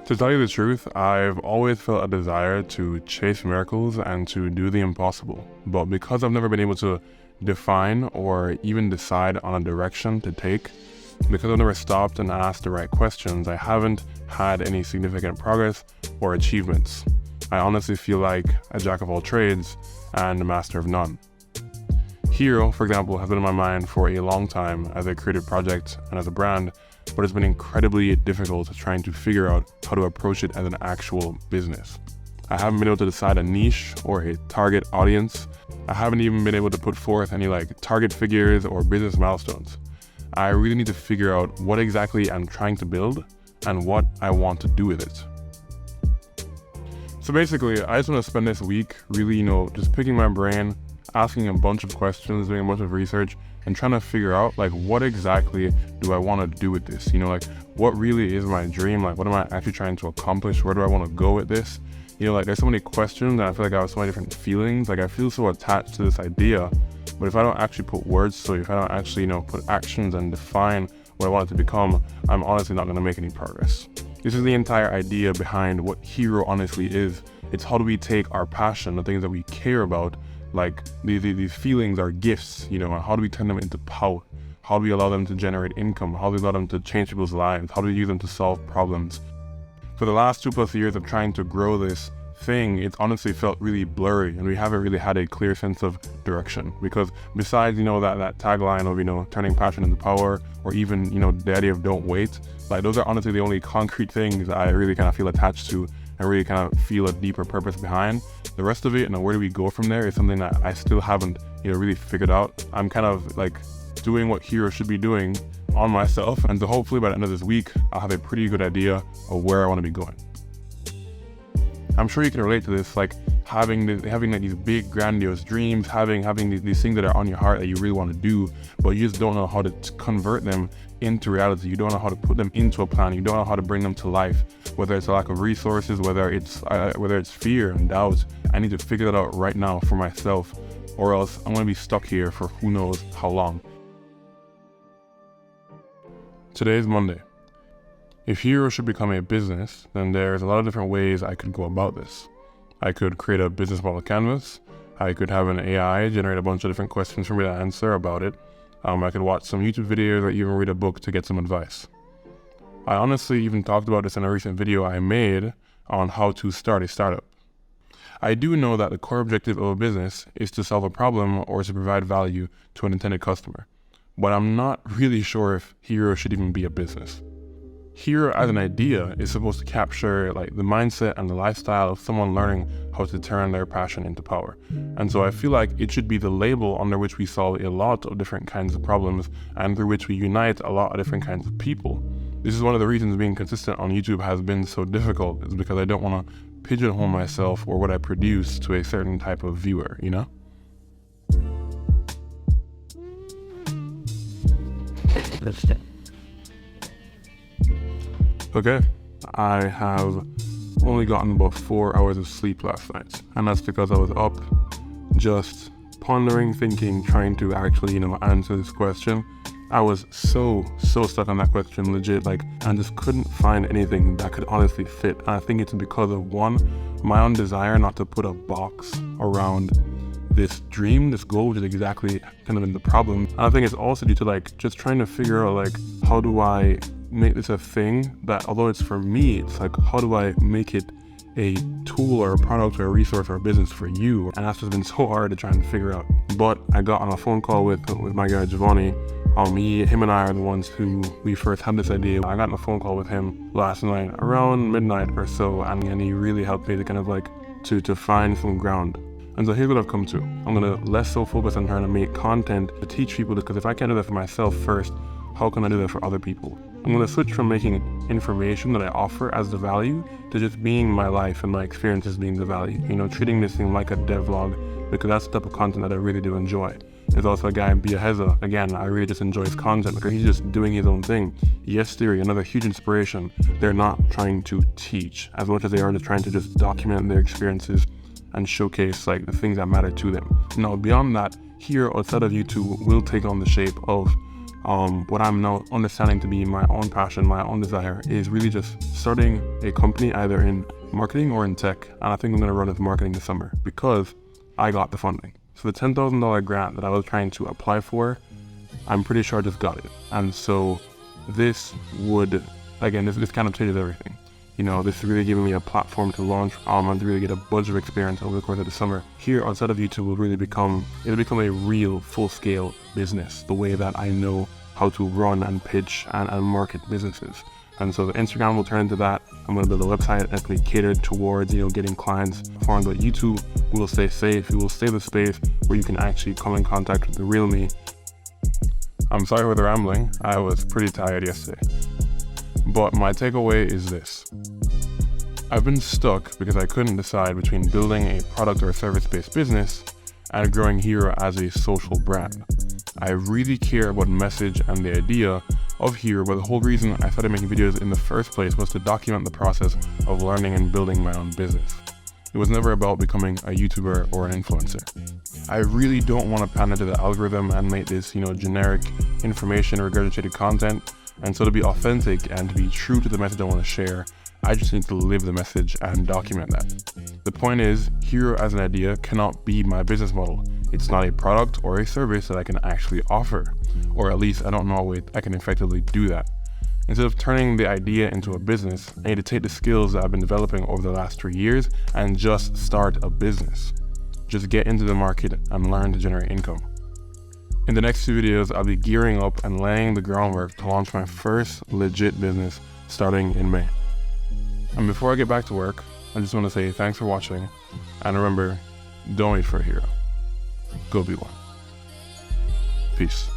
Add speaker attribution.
Speaker 1: To tell you the truth, I've always felt a desire to chase miracles and to do the impossible. But because I've never been able to define or even decide on a direction to take, because I've never stopped and asked the right questions, I haven't had any significant progress or achievements. I honestly feel like a jack of all trades and a master of none. Hero, for example, has been in my mind for a long time as a creative project and as a brand, but it's been incredibly difficult trying to figure out how to approach it as an actual business. I haven't been able to decide a niche or a target audience. I haven't even been able to put forth any target figures or business milestones. I really need to figure out what exactly I'm trying to build and what I want to do with it. So basically, I just want to spend this week really, just picking my brain, asking a bunch of questions, doing a bunch of research, and trying to figure out what exactly do I want to do with this? What really is my dream? What am I actually trying to accomplish? Where do I want to go with this? There's so many questions and I feel like I have so many different feelings. I feel so attached to this idea, but if I don't actually put words to it, if I don't actually, put actions and define what I want it to become, I'm honestly not going to make any progress. This is the entire idea behind what Hero honestly is. It's how do we take our passion, the things that we care about, these feelings are gifts, how do we turn them into power? How do we allow them to generate income? How do we allow them to change people's lives? How do we use them to solve problems? For the last 2+ years of trying to grow this thing, it's honestly felt really blurry and we haven't really had a clear sense of direction, because besides, that tagline of, turning passion into power, or even, the idea of don't wait, those are honestly the only concrete things that I really kind of feel attached to and really kind of feel a deeper purpose behind. The rest of it and where do we go from there is something that I still haven't really figured out. I'm kind of doing what Hero should be doing on myself, and so hopefully by the end of this week I'll have a pretty good idea of where I want to be going. I'm sure you can relate to this, having these big grandiose dreams, having these things that are on your heart that you really want to do, but you just don't know how to convert them into reality. You don't know how to put them into a plan. You don't know how to bring them to life, whether it's a lack of resources, whether it's fear and doubt. I need to figure that out right now for myself, or else I'm going to be stuck here for who knows how long. Today is Monday. If Hero should become a business, then there's a lot of different ways I could go about this. I could create a business model canvas. I could have an AI generate a bunch of different questions for me to answer about it. I could watch some YouTube videos or even read a book to get some advice. I honestly even talked about this in a recent video I made on how to start a startup. I do know that the core objective of a business is to solve a problem or to provide value to an intended customer, but I'm not really sure if Hero should even be a business. Hero as an idea is supposed to capture the mindset and the lifestyle of someone learning how to turn their passion into power. And so I feel like it should be the label under which we solve a lot of different kinds of problems and through which we unite a lot of different kinds of people. This is one of the reasons being consistent on YouTube has been so difficult, is because I don't want to pigeonhole myself or what I produce to a certain type of viewer, Okay, I have only gotten about 4 hours of sleep last night, and that's because I was up just pondering, thinking, trying to actually, answer this question. I was so stuck on that question, legit, I just couldn't find anything that could honestly fit. And I think it's because of, one, my own desire not to put a box around this dream, this goal, which is exactly kind of in the problem. And I think it's also due to just trying to figure out how do I make this a thing that, although it's for me, it's how do I make it a tool or a product or a resource or a business for you? And that's just been so hard to try and figure out. But I got on a phone call with my guy Giovanni. Him and I are the ones who we first had this idea. I got on a phone call with him last night around midnight or so, and he really helped me to kind of to find some ground. And so here's what I've come to. I'm gonna less so focus on trying to make content to teach people, because if I can't do that for myself first, how can I do that for other people? I'm gonna switch from making information that I offer as the value to just being my life and my experiences being the value. Treating this thing like a devlog, because that's the type of content that I really do enjoy. There's also a guy, Bia Heza. Again, I really just enjoy his content because he's just doing his own thing. Yes Theory, another huge inspiration. They're not trying to teach as much as they are just trying to just document their experiences and showcase the things that matter to them. Now, beyond that, here outside of YouTube will take on the shape of what I'm now understanding to be my own passion, my own desire, is really just starting a company either in marketing or in tech. And I think I'm going to run with marketing this summer because I got the funding. So the $10,000 grant that I was trying to apply for, I'm pretty sure I just got it. And so this would, again, this kind of changes everything. You know, this is really giving me a platform to launch and to really get a bunch of experience over the course of the summer. Here, outside of YouTube, will really become a real full-scale business, the way that I know how to run and pitch and market businesses. And so the Instagram will turn into that. I'm going to build a website that's going to be catered towards, getting clients for. But YouTube will stay safe. It will stay the space where you can actually come in contact with the real me. I'm sorry for the rambling. I was pretty tired yesterday. But my takeaway is this. I've been stuck because I couldn't decide between building a product or service-based business and growing Hero as a social brand. I really care about message and the idea of Hero, but the whole reason I started making videos in the first place was to document the process of learning and building my own business. It was never about becoming a YouTuber or an influencer. I really don't want to pander to the algorithm and make this, generic information regurgitated content. And so to be authentic and to be true to the message I want to share, I just need to live the message and document that. The point is, Hero as an idea cannot be my business model. It's not a product or a service that I can actually offer, or at least I don't know a way I can effectively do that. Instead of turning the idea into a business, I need to take the skills that I've been developing over the last 3 years and just start a business. Just get into the market and learn to generate income. In the next few videos, I'll be gearing up and laying the groundwork to launch my first legit business starting in May. And before I get back to work, I just want to say thanks for watching, and remember, don't wait for a hero. Go be one. Peace.